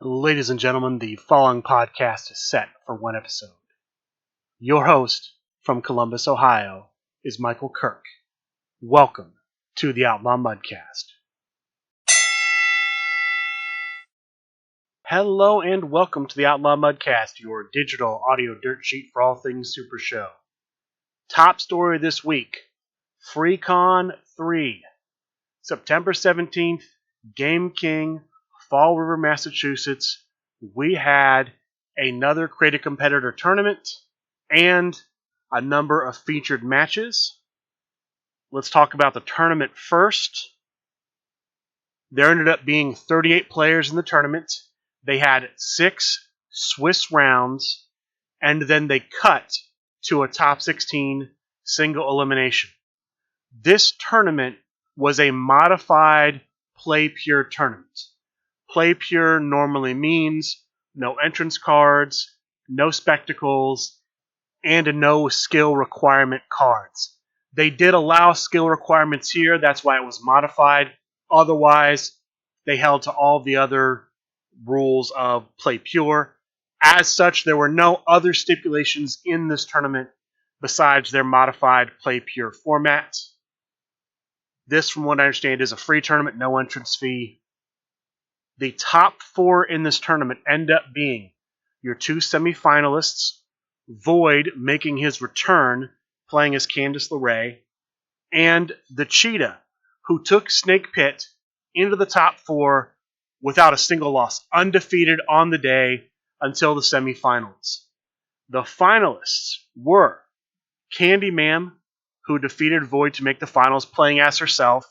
Ladies and gentlemen, the following podcast is set for one episode. Your host from Columbus, Ohio, is Michael Kirk. Welcome to the Outlaw Mudcast. Hello and welcome to the Outlaw Mudcast, your digital audio dirt sheet for all things Super Show. Top story this week, Freecon 3, September 17th, Game King, Fall River, Massachusetts. We had another Create a Competitor tournament and a number of featured matches. Let's talk about the tournament first. There ended up being 38 players in the tournament. They had 6 Swiss rounds, and then they cut to a top 16 single elimination. This tournament was a modified Play Pure tournament. Play Pure normally means no entrance cards, no spectacles, and no skill requirement cards. They did allow skill requirements here, that's why it was modified. Otherwise, they held to all the other rules of Play Pure. As such, there were no other stipulations in this tournament besides their modified Play Pure format. This, from what I understand, is a free tournament, no entrance fee. The top 4 in this tournament end up being your 2 semifinalists, Void making his return, playing as Candice LeRae, and the Cheetah, who took Snake Pit into the top 4 without a single loss, undefeated on the day until the semifinals. The finalists were Candy Ma'am, who defeated Void to make the finals, playing as herself,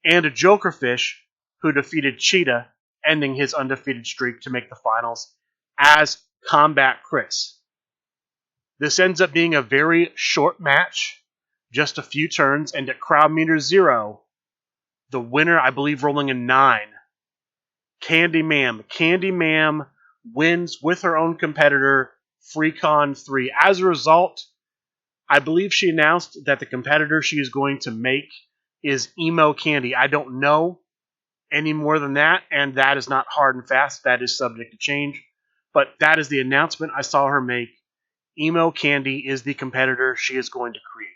and Jokerfish, who defeated Cheetah, ending his undefeated streak to make the finals as Combat Chris. This ends up being a very short match, just a few turns, and at crowd meter 0, the winner, I believe, rolling a 9, Candy Ma'am. Candy Ma'am wins with her own competitor, Freecon 3. As a result, I believe she announced that the competitor she is going to make is Emo Candy. I don't know any more than that, and that is not hard and fast. That is subject to change. But that is the announcement I saw her make. Emo Candy is the competitor she is going to create.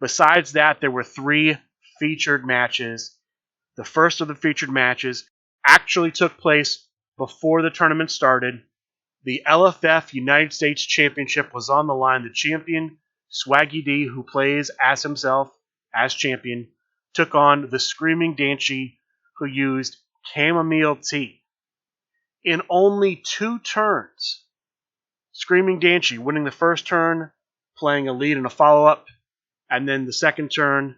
Besides that, there were 3 featured matches. The first of the featured matches actually took place before the tournament started. The LFF United States Championship was on the line. The champion, Swaggy D, who plays as himself as champion, took on the Screaming Dancy, who used chamomile tea. In only 2 turns, Screaming Dancy winning the first turn, playing a lead and a follow-up, and then the second turn,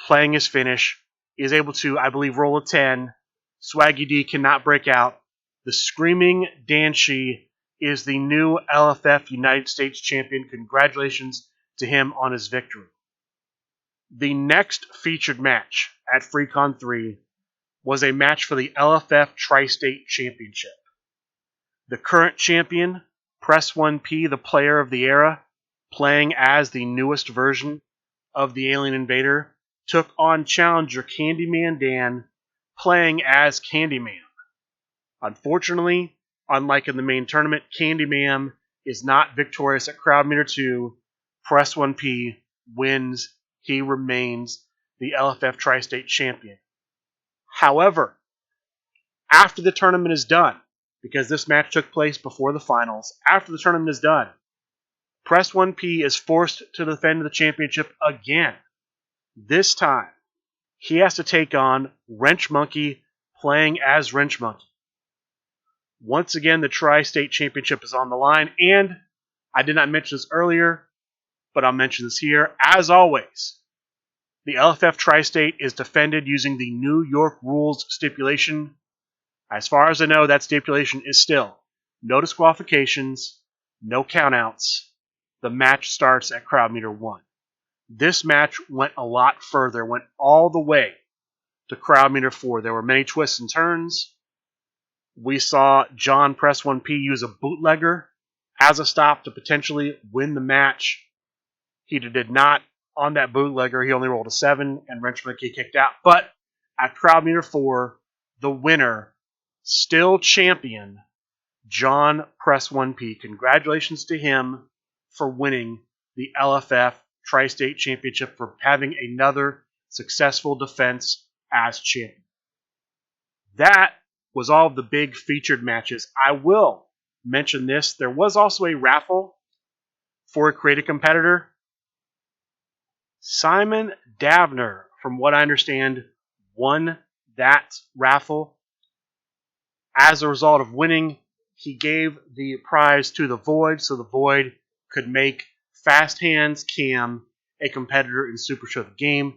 playing his finish, is able to, I believe, roll a 10. Swaggy D cannot break out. The Screaming Dancy is the new LFF United States Champion. Congratulations to him on his victory. The next featured match at Freecon 3 was a match for the LFF Tri-State Championship. The current champion, Press 1P, the player of the era, playing as the newest version of the Alien Invader, took on challenger Candyman Dan, playing as Candyman. Unfortunately, unlike in the main tournament, Candyman is not victorious at crowd meter 2. Press 1P wins. He remains the LFF Tri-State Champion. However, after the tournament is done, because this match took place before the finals, after the tournament is done, Press 1P is forced to defend the championship again. This time, he has to take on Wrench Monkey, playing as Wrench Monkey. Once again, the Tri-State Championship is on the line, and I did not mention this earlier, but I'll mention this here. As always, the LFF Tri-State is defended using the New York rules stipulation. As far as I know, that stipulation is still no disqualifications, no countouts. The match starts at crowd meter 1. This match went a lot further, went all the way to crowd meter 4. There were many twists and turns. We saw John Press 1P use a bootlegger as a stop to potentially win the match. He did not on that bootlegger. He only rolled a 7, and Wrench Monkey kicked out. But at crowd meter 4, the winner still champion John Press 1P. Congratulations to him for winning the LFF Tri-State Championship, for having another successful defense as champion. That was all of the big featured matches. I will mention this. There was also a raffle for a creative competitor. Simon Davner, from what I understand, won that raffle. As a result of winning, he gave the prize to the Void, so the Void could make Fast Hands Cam a competitor in Super Show the Game.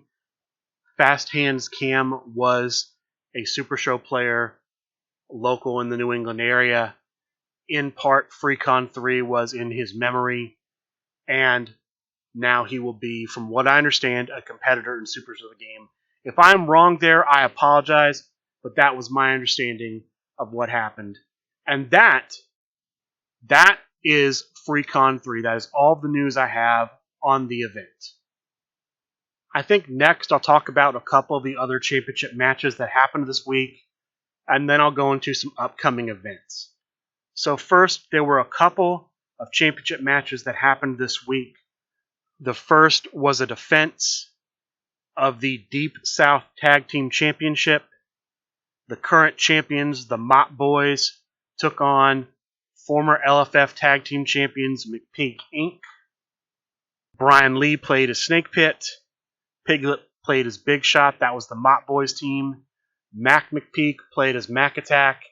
Fast Hands Cam was a Super Show player local in the New England area. In part, Freecon 3 was in his memory, and now he will be, from what I understand, a competitor in Super Show the Game. If I'm wrong there, I apologize, but that was my understanding of what happened. And that is Freecon 3. That is all the news I have on the event. I think next I'll talk about a couple of the other championship matches that happened this week, and then I'll go into some upcoming events. So first, there were a couple of championship matches that happened this week. The first was a defense of the Deep South Tag Team Championship. The current champions, the Mott Boys, took on former LFF Tag Team Champions McPeak Inc. Brian Lee played as Snake Pit. Piglet played as Big Shot. That was the Mott Boys team. Mac McPeak played as Mac Attack.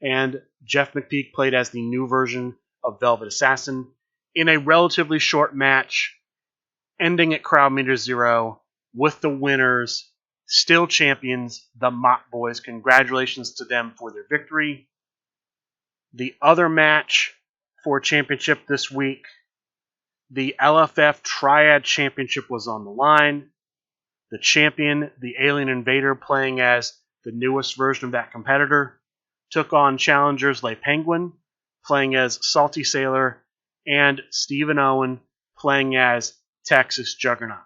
And Jeff McPeak played as the new version of Velvet Assassin in a relatively short match, ending at crowd meter 0 with the winners, still champions, the Mott Boys. Congratulations to them for their victory. The other match for championship this week, the LFF Triad Championship, was on the line. The champion, the Alien Invader, playing as the newest version of that competitor, took on challengers Le Penguin, playing as Salty Sailor, and Stephen Owen, playing as Texas Juggernaut.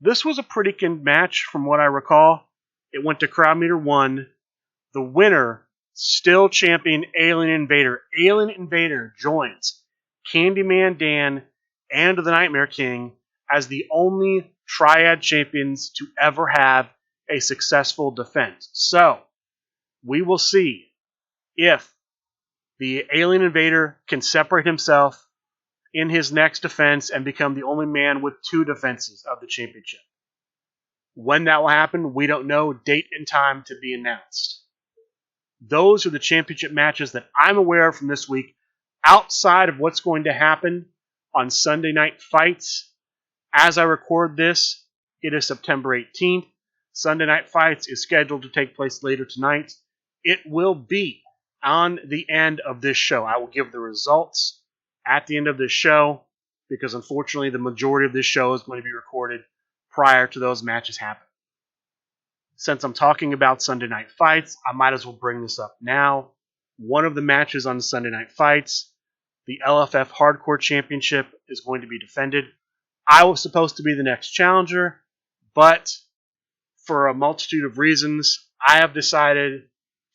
This was a pretty good match from what I recall. It went to crowd meter 1. The winner, still champion Alien Invader. Alien Invader joins Candyman Dan and the Nightmare King as the only Triad champions to ever have a successful defense. So, we will see if the Alien Invader can separate himself in his next defense and become the only man with 2 defenses of the championship. When that will happen, we don't know. Date and time to be announced. Those are the championship matches that I'm aware of from this week, outside of what's going to happen on Sunday Night Fights. As I record this, it is September 18th. Sunday Night Fights is scheduled to take place later tonight. It will be on the end of this show. I will give the results at the end of this show, because unfortunately the majority of this show is going to be recorded prior to those matches happening. Since I'm talking about Sunday Night Fights, I might as well bring this up now. One of the matches on Sunday Night Fights, the LFF Hardcore Championship, is going to be defended. I was supposed to be the next challenger, but for a multitude of reasons, I have decided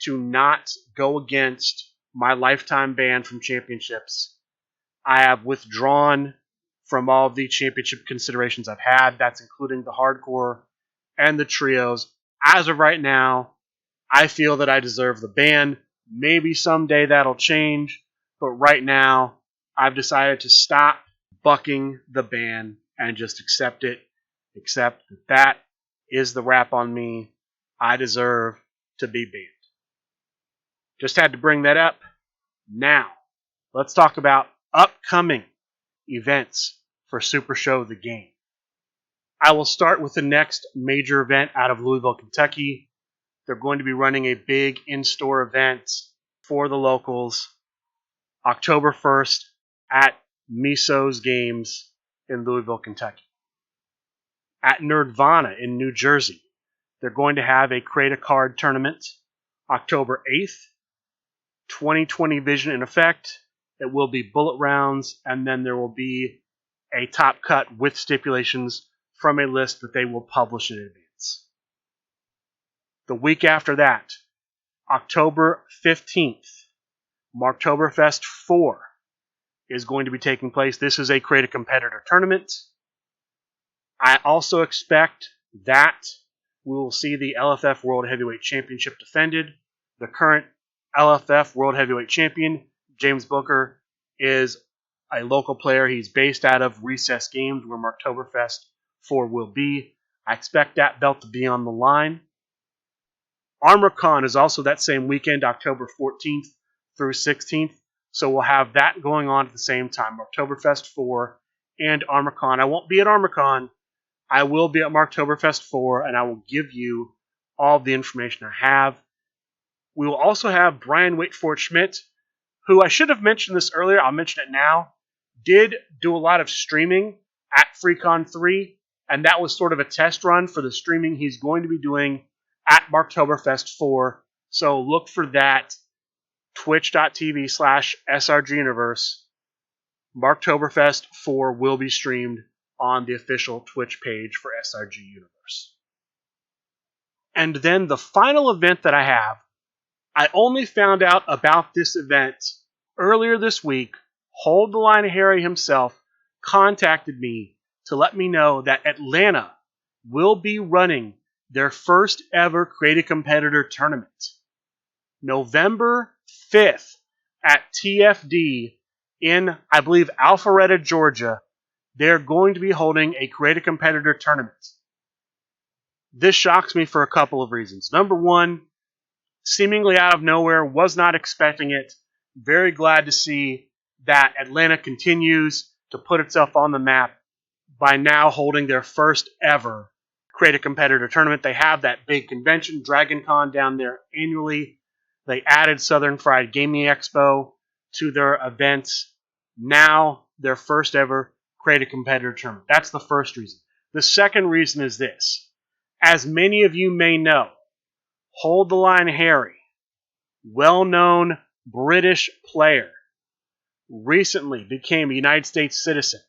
to not go against my lifetime ban from championships. I have withdrawn from all of the championship considerations I've had. That's including the hardcore and the trios. As of right now, I feel that I deserve the ban. Maybe someday that'll change, but right now, I've decided to stop bucking the ban and just accept it. Accept that is the wrap on me. I deserve to be banned. Just had to bring that up. Now, let's talk about upcoming events for Super Show the Game. I will start with the next major event out of Louisville, Kentucky. They're going to be running a big in-store event for the locals October 1st at Miso's Games in Louisville, Kentucky. At Nerdvana in New Jersey, they're going to have a Create a Card tournament October 8th. 2020 vision in effect. It will be bullet rounds, and then there will be a top cut with stipulations from a list that they will publish in advance. The week after that, October 15th, Marktoberfest 4 is going to be taking place. This is a Create a Competitor tournament. I also expect that we will see the LFF World Heavyweight Championship defended. The current LFF World Heavyweight Champion, James Booker, is a local player. He's based out of Recess Games, where Marktoberfest 4 will be. I expect that belt to be on the line. ArmorCon is also that same weekend, October 14th through 16th. So we'll have that going on at the same time, Marktoberfest 4 and ArmorCon. I won't be at ArmorCon. I will be at Marktoberfest 4, and I will give you all the information I have. We will also have Brian Waitford Schmidt, who I should have mentioned this earlier. I'll mention it now. Did do a lot of streaming at Freecon 3, and that was sort of a test run for the streaming he's going to be doing at Marktoberfest 4. So look for that. Twitch.tv/SRGUniverse. Marktoberfest 4 will be streamed on the official Twitch page for SRG Universe. And then the final event that I have, I only found out about this event earlier this week. Hold the Line Harry himself contacted me to let me know that Atlanta will be running their first ever Create a Competitor tournament. November 5th at TFD in, I believe, Alpharetta, Georgia. They're going to be holding a Create a Competitor tournament. This shocks me for a couple of reasons. Number one, seemingly out of nowhere, was not expecting it. Very glad to see that Atlanta continues to put itself on the map by now holding their first ever Create a Competitor tournament. They have that big convention, Dragon Con, down there annually. They added Southern Fried Gaming Expo to their events. Now, their first ever Create a Competitor tournament. That's the first reason. The second reason is this. As many of you may know, Hold the Line Harry, well-known British player, recently became a United States citizen,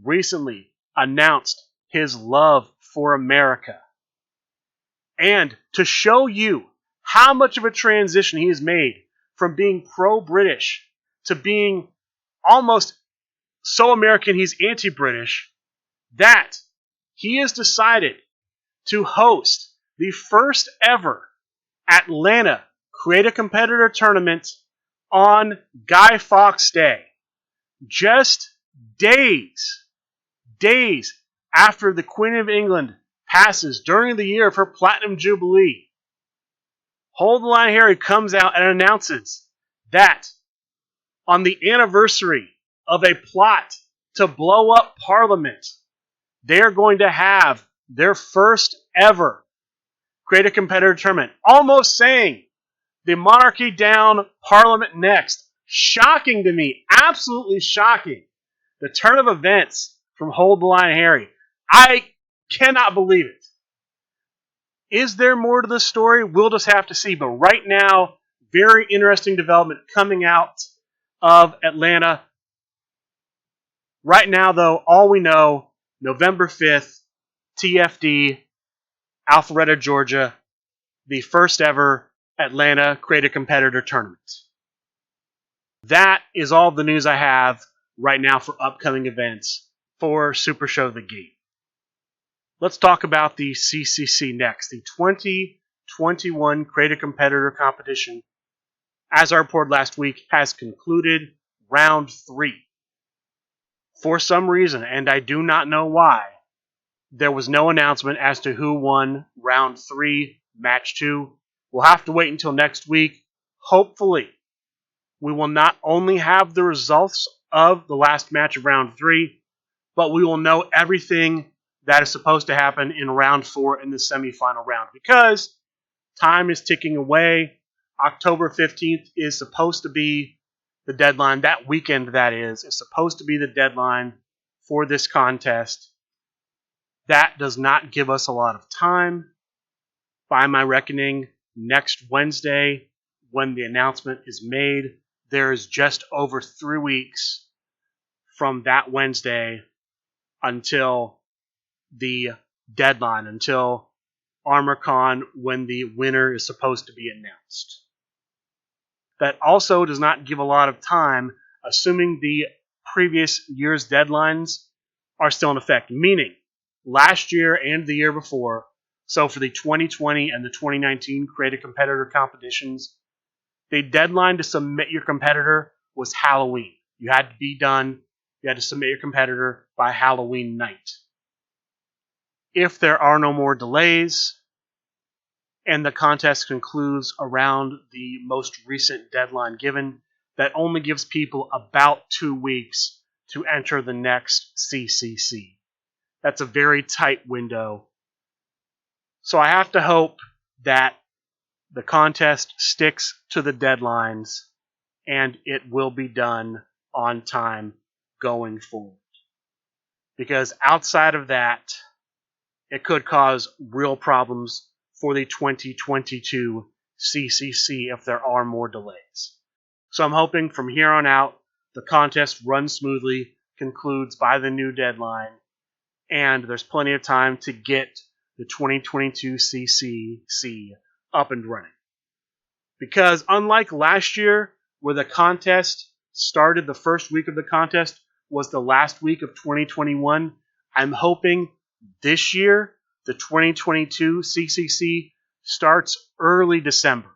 recently announced his love for America. And to show you how much of a transition he has made from being pro-British to being almost so American he's anti-British, that he has decided to host the first ever Atlanta Create a Competitor tournament on Guy Fawkes Day. Just days after the Queen of England passes during the year of her Platinum Jubilee, Hold the Line Harry comes out and announces that on the anniversary of a plot to blow up Parliament, they're going to have their first ever Create a Competitor tournament. Almost saying the monarchy down, Parliament next. Shocking to me. Absolutely shocking. The turn of events from Hold the Line Harry. I cannot believe it. Is there more to the story? We'll just have to see. But right now, very interesting development coming out of Atlanta. Right now, though, all we know, November 5th, TFD, Alpharetta, Georgia, the first ever Atlanta Create a Competitor tournament. That is all the news I have right now for upcoming events for Super Show the Gate. Let's talk about the CCC next. The 2021 Create a Competitor competition, as I reported last week, has concluded round 3. For some reason, and I do not know why, there was no announcement as to who won round 3, match 2. We'll have to wait until next week. Hopefully, we will not only have the results of the last match of round 3, but we will know everything that is supposed to happen in round 4 in the semifinal round, because time is ticking away. October 15th is supposed to be the deadline. That weekend, that is supposed to be the deadline for this contest. That does not give us a lot of time. By my reckoning, next Wednesday, when the announcement is made, there is just over 3 weeks from that Wednesday until the deadline, until ArmorCon when the winner is supposed to be announced. That also does not give a lot of time, assuming the previous year's deadlines are still in effect, meaning last year and the year before, so for the 2020 and the 2019 Create a Competitor competitions, the deadline to submit your competitor was Halloween. You had to be done, you had to submit your competitor by Halloween night. If there are no more delays, and the contest concludes around the most recent deadline given, that only gives people about 2 weeks to enter the next CCC. That's a very tight window. So I have to hope that the contest sticks to the deadlines and it will be done on time going forward. Because outside of that, it could cause real problems for the 2022 CCC if there are more delays. So I'm hoping from here on out, the contest runs smoothly, concludes by the new deadline, and there's plenty of time to get the 2022 CCC up and running. Because unlike last year, where the contest started, the first week of the contest was the last week of 2021, I'm hoping this year, the 2022 CCC starts early December.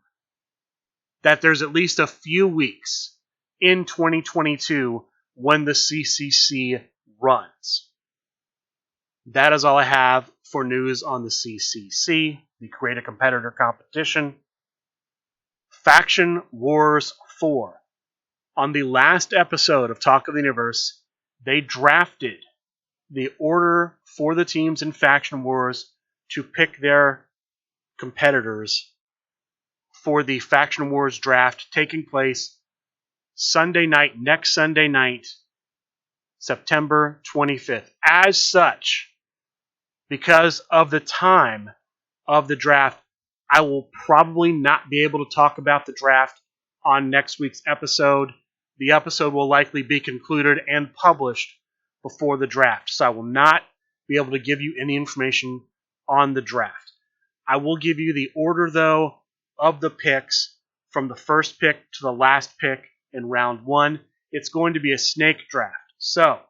That there's at least a few weeks in 2022 when the CCC runs. That is all I have for news on the CCC, the Create a Competitor competition. Faction Wars 4. On the last episode of Talk of the Universe, they drafted the order for the teams in Faction Wars to pick their competitors for the Faction Wars draft taking place next Sunday night, September 25th. As such, because of the time of the draft, I will probably not be able to talk about the draft on next week's episode. The episode will likely be concluded and published before the draft, so I will not be able to give you any information on the draft. I will give you the order, though, of the picks from the first pick to the last pick in round 1. It's going to be a snake draft. So,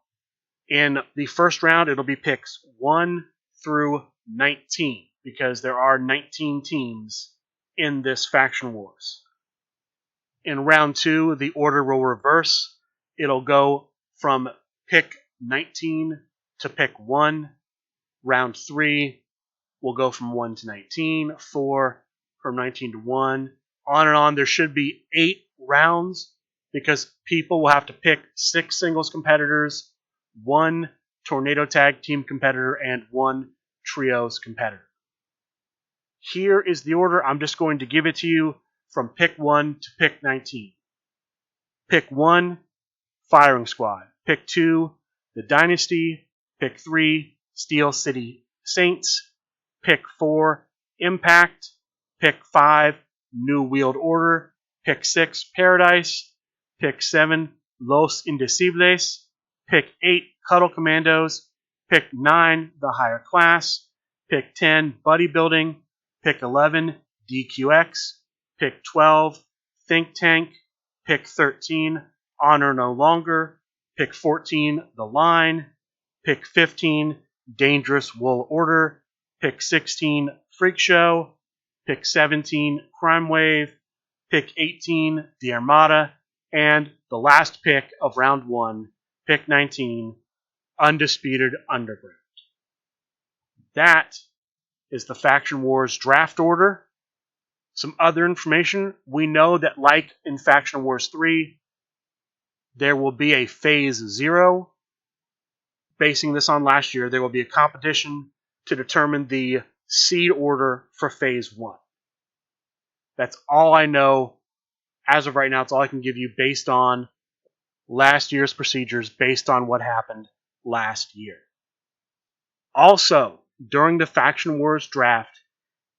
in the first round, it'll be picks 1 through 19, because there are 19 teams in this Faction Wars. In round 2, the order will reverse. It'll go from pick 19 to pick 1. Round 3 will go from 1 to 19. 4 from 19 to 1. On and on. There should be 8 rounds because people will have to pick 6 singles competitors, 1 tornado tag team competitor, and 1 trios competitor. Here is the order. I'm just going to give it to you from pick 1 to pick 19. Pick 1, Firing Squad. Pick 2, The Dynasty. Pick 3, Steel City Saints. Pick 4, Impact. Pick 5, New World Order. Pick 6, Paradise. Pick 7, Los Indecibles. Pick 8, Huddle Commandos. Pick 9, The Higher Class. Pick 10, Bodybuilding. Pick 11, DQX. Pick 12, Think Tank. Pick 13, Honor No Longer. Pick 14, The Line. Pick 15, Dangerous Wool Order. Pick 16, Freak Show. Pick 17, Crime Wave. Pick 18, The Armada. And the last pick of round 1, pick 19, Undisputed Underground. That is the Faction Wars draft order. Some other information. We know that, like in Faction Wars 3, there will be a Phase 0. Basing this on last year, there will be a competition to determine the seed order for Phase 1. That's all I know as of right now. It's all I can give you based on last year's procedures, based on what happened last year. Also, during the Faction Wars draft,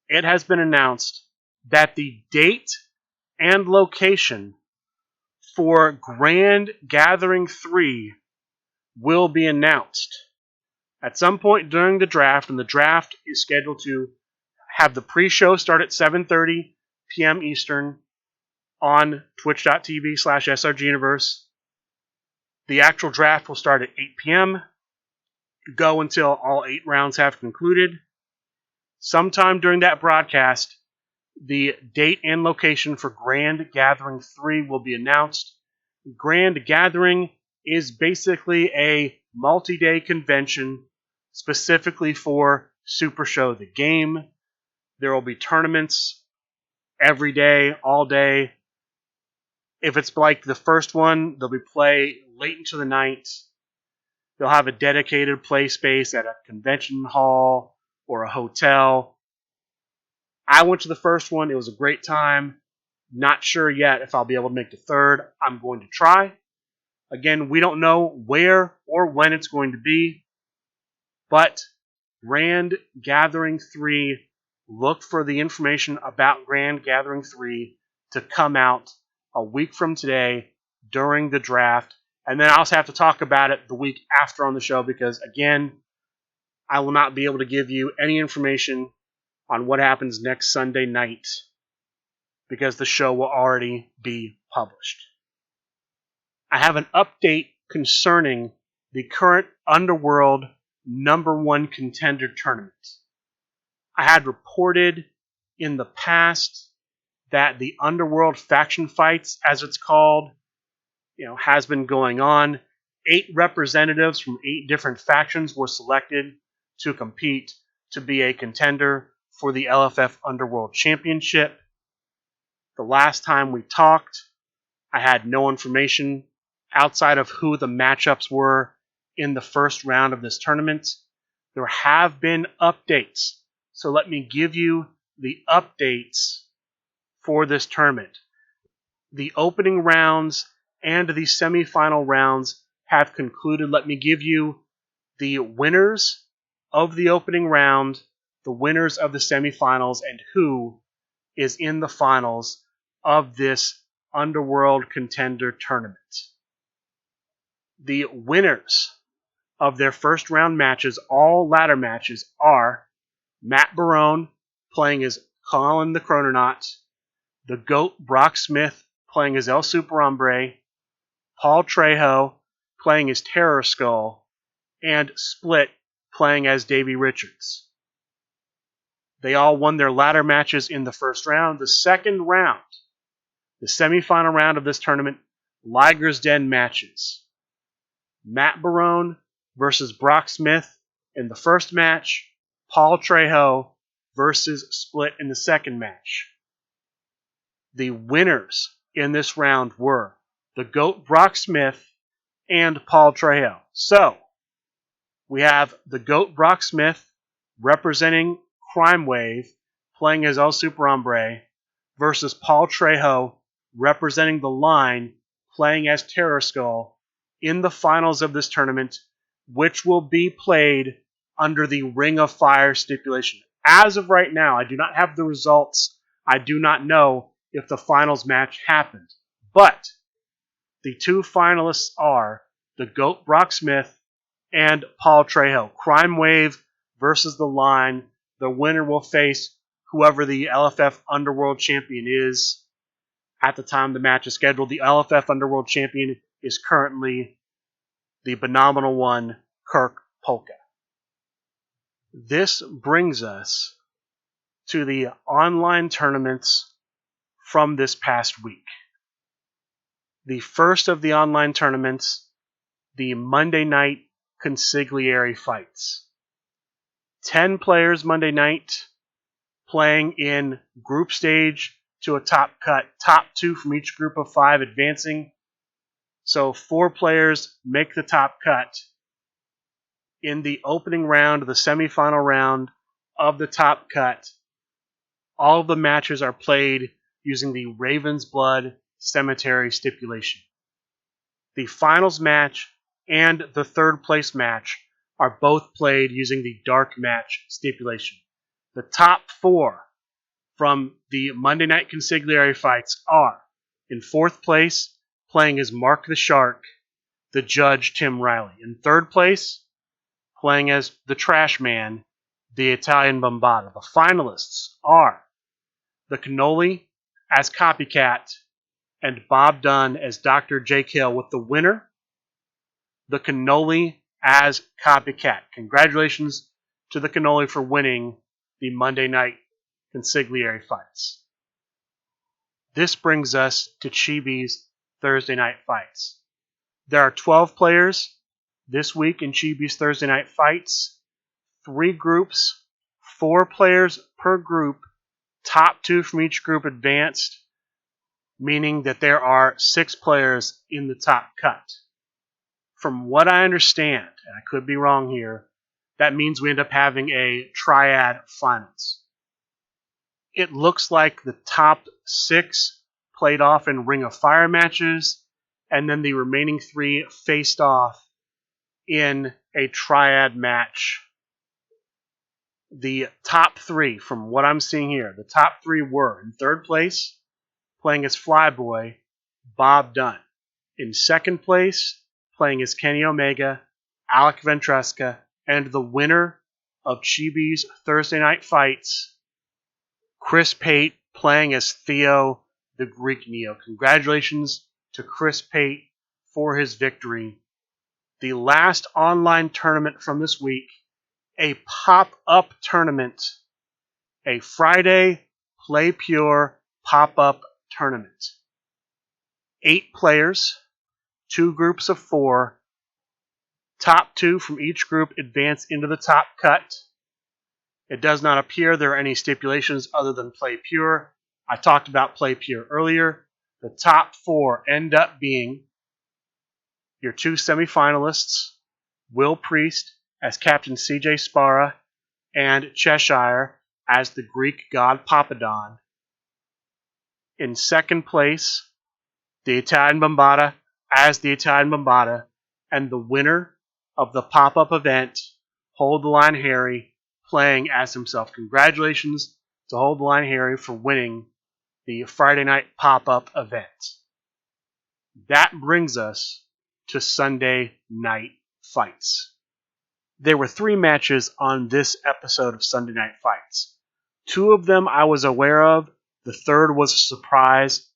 it has been announced that the date and location for Grand Gathering 3 will be announced at some point during the draft, and the draft is scheduled to have the pre-show start at 7:30 p.m. Eastern on twitch.tv/srguniverse. The actual draft will start at 8 p.m., go until all 8 rounds have concluded. Sometime during that broadcast, the date and location for Grand Gathering 3 will be announced. Grand Gathering is basically a multi-day convention specifically for Super Show the game. There will be tournaments every day, all day. If it's like the first one, they'll be play late into the night. They'll have a dedicated play space at a convention hall or a hotel. I went to the first one. It was a great time. Not sure yet if I'll be able to make the third. I'm going to try. Again, we don't know where or when it's going to be, but Grand Gathering 3, look for the information about Grand Gathering 3 to come out a week from today during the draft. And then I also have to talk about it the week after on the show because, again, I will not be able to give you any information on what happens next Sunday night because the show will already be published. I have an update concerning the current Underworld #1 contender tournament. I had reported in the past that the Underworld faction fights, as it's called, has been going on. 8 representatives from 8 different factions were selected to compete to be a contender for the LFF Underworld Championship. The last time we talked, I had no information outside of who the matchups were in the first round of this tournament. There have been updates, so let me give you the updates for this tournament. The opening rounds and the semifinal rounds have concluded. Let me give you the winners of the opening round, the winners of the semifinals, and who is in the finals of this Underworld Contender Tournament. The winners of their first round matches, all ladder matches, are Matt Barone playing as Colin the Chrononaut, the GOAT Brock Smith playing as El Super Hombre, Paul Trejo playing as Terror Skull, and Split playing as Davey Richards. They all won their ladder matches in the first round. The second round, the semifinal round of this tournament, Liger's Den matches. Matt Barone versus Brock Smith in the first match, Paul Trejo versus Split in the second match. The winners in this round were the GOAT Brock Smith and Paul Trejo. So, we have the GOAT Brock Smith representing Crime Wave, playing as El Super Hombre, versus Paul Trejo representing the Line, playing as Terror Skull, in the finals of this tournament, which will be played under the Ring of Fire stipulation. As of right now, I do not have the results. I do not know if the finals match happened. But the 2 finalists are the GOAT Brock Smith and Paul Trejo. Crime Wave versus the Line. The winner will face whoever the LFF Underworld Champion is at the time the match is scheduled. The LFF Underworld Champion is currently the phenomenal one, Kirk Polka. This brings us to the online tournaments from this past week. The first of the online tournaments, the Monday night consigliere fights. 10 players Monday night playing in group stage to a top cut. Top 2 from each group of 5 advancing. So 4 players make the top cut. In the opening round, the semifinal round of the top cut, all of the matches are played using the Raven's Blood Cemetery stipulation. The finals match and the third place match are both played using the Dark Match stipulation. The top 4 from the Monday night consigliere fights are, in 4th place, playing as Mark the Shark, the Judge Tim Riley. In 3rd place, playing as the Trash Man, the Italian Bombata. The finalists are the Cannoli as Copycat and Bob Dunn as Dr. Jake Hill, with the winner, the Cannoli as Copycat. Congratulations to the Cannoli for winning the Monday night consigliere fights. This brings us to Chibi's Thursday night fights. There are 12 players this week in Chibi's Thursday night fights. 3 groups, 4 players per group. Top 2 from each group advanced, meaning that there are 6 players in the top cut. From what I understand, and I could be wrong here, that means we end up having a triad finals. It looks like the top 6 played off in Ring of Fire matches, and then the remaining 3 faced off in a triad match. The top 3, from what I'm seeing here, the top 3 were in third place, playing as Flyboy, Bob Dunn. In second place, playing as Kenny Omega, Alec Ventresca, and the winner of Chibi's Thursday night fights, Chris Pate, playing as Theo the Greek Neo. Congratulations to Chris Pate for his victory. The last online tournament from this week, a pop-up tournament, a Friday Play Pure pop-up tournament. 8 players, 2 groups of 4. Top 2 from each group advance into the top cut. It does not appear there are any stipulations other than Play Pure. I talked about Play Pure earlier. The top 4 end up being your 2 semifinalists, Will Priest as Captain CJ Sparra and Cheshire as the Greek god Papadon. In second place, the Italian Bombata as the Italian Bombata, and the winner of the pop-up event, Hold the Line Harry, playing as himself. Congratulations to Hold the Line Harry for winning the Friday night pop-up event. That brings us to Sunday night fights. There were 3 matches on this episode of Sunday Night Fights. 2 of them I was aware of. The third was a surprise.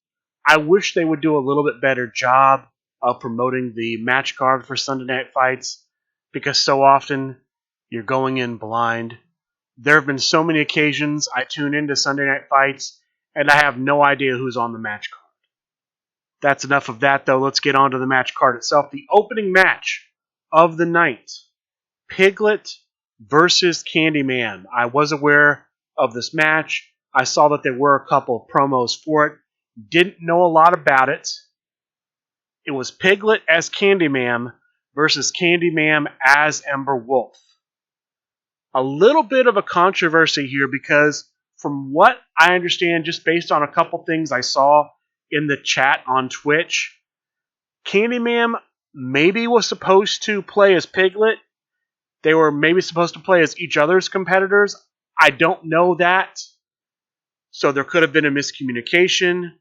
I wish they would do a little bit better job of promoting the match card for Sunday Night Fights, because so often you're going in blind. There have been so many occasions I tune into Sunday Night Fights and I have no idea who's on the match card. That's enough of that, though. Let's get on to the match card itself. The opening match of the night, Piglet versus Candyman. I was aware of this match. I saw that there were a couple of promos for it. Didn't know a lot about it. It was Piglet as Candyman versus Candyman as Ember Wolf. A little bit of a controversy here because from what I understand, just based on a couple things I saw in the chat on Twitch, Candyman maybe was supposed to play as Piglet. They were maybe supposed to play as each other's competitors. I don't know that. So there could have been a miscommunication.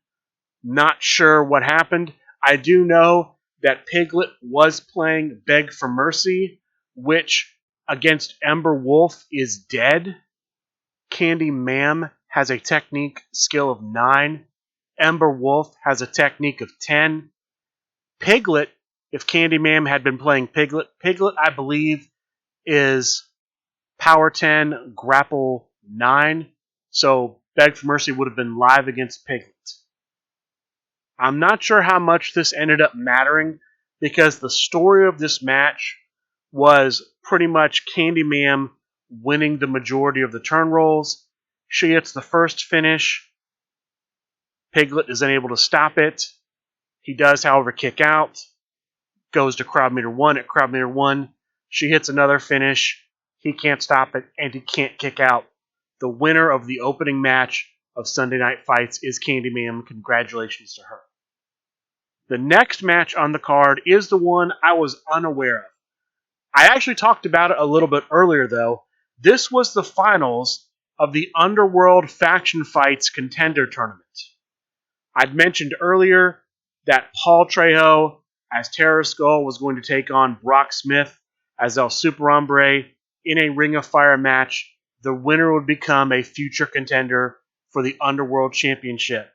Not sure what happened. I do know that Piglet was playing Beg for Mercy, which against Ember Wolf is dead. Candy Mam has a technique skill of 9. Ember Wolf has a technique of 10. Piglet, if Candy Mam had been playing Piglet, I believe is Power 10, Grapple 9. So Beg for Mercy would have been live against Piglet. I'm not sure how much this ended up mattering because the story of this match was pretty much Candy Mam winning the majority of the turn rolls. She gets the first finish. Piglet is unable to stop it. He does, however, kick out. Goes to crowd meter 1. At crowd meter 1, she hits another finish. He can't stop it, and he can't kick out. The winner of the opening match of Sunday Night Fights is Candy Mam. Congratulations to her. The next match on the card is the one I was unaware of. I actually talked about it a little bit earlier, though. This was the finals of the Underworld Faction Fights Contender Tournament. I'd mentioned earlier that Paul Trejo as Terror Skull was going to take on Brock Smith as El Super Hombre in a Ring of Fire match the winner would become a future contender for the Underworld Championship.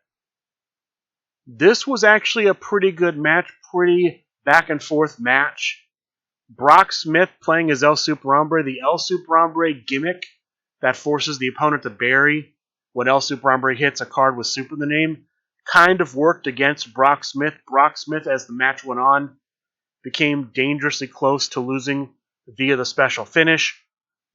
This was actually a pretty good match, pretty back and forth match. Brock Smith playing as El Super the El Super gimmick that forces the opponent to bury when El Super hits a card with Super in the name, kind of worked against Brock Smith. Brock Smith, as the match went on, became dangerously close to losing via the special finish.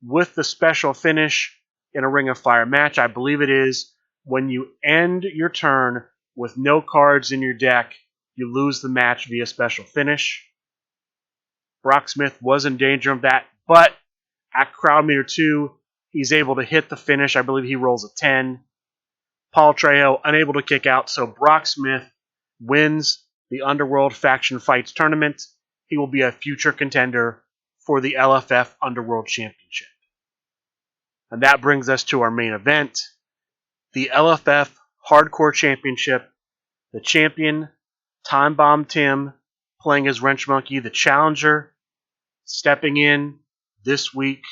With the special finish in a Ring of Fire match, I believe it is when you end your turn with no cards in your deck, you lose the match via special finish. Brock Smith was in danger of that, but at Crowd Meter 2, he's able to hit the finish. I believe he rolls a 10. Paul Trejo unable to kick out, so Brock Smith wins the Underworld Faction Fights tournament. He will be a future contender for the LFF Underworld Championship. And that brings us to our main event, the LFF Hardcore Championship. The champion, Time Bomb Tim, playing as Wrench Monkey. The challenger, stepping in this week,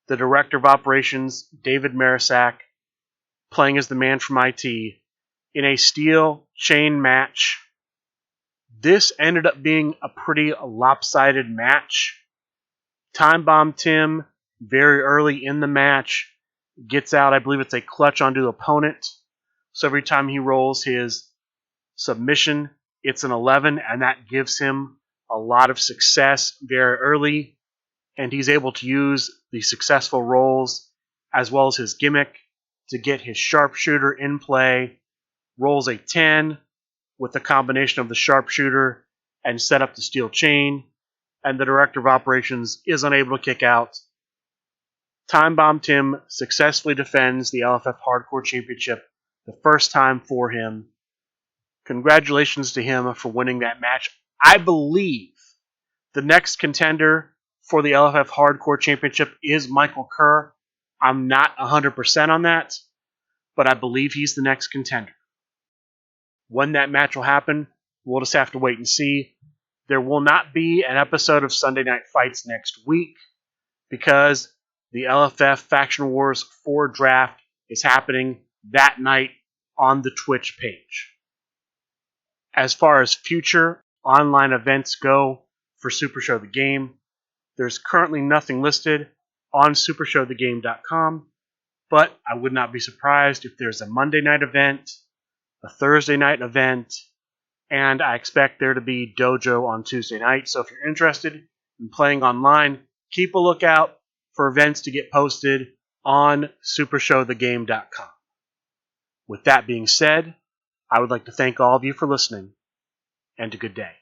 the Director of Operations, David Marisak, playing as the man from IT, in a steel chain match. This ended up being a pretty lopsided match. Time Bomb Tim, very early in the match, gets out, I believe it's a clutch onto the opponent. So every time he rolls his submission, it's an 11, and that gives him a lot of success very early. And he's able to use the successful rolls as well as his gimmick to get his sharpshooter in play. Rolls a 10 with the combination of the sharpshooter and set up the steel chain, and the Director of Operations is unable to kick out. Time Bomb Tim successfully defends the LFF Hardcore Championship the first time for him. Congratulations to him for winning that match. I believe the next contender for the LFF Hardcore Championship is Michael Kerr. I'm not 100% on that, but I believe he's the next contender. When that match will happen, we'll just have to wait and see. There will not be an episode of Sunday Night Fights next week because the LFF Faction Wars 4 draft is happening that night on the Twitch page. As far as future online events go for Super Show the Game, there's currently nothing listed on supershowthegame.com, but I would not be surprised if there's a Monday night event, a Thursday night event, and I expect there to be Dojo on Tuesday night. So if you're interested in playing online, keep a lookout for events to get posted on supershowthegame.com. With that being said, I would like to thank all of you for listening, and a good day.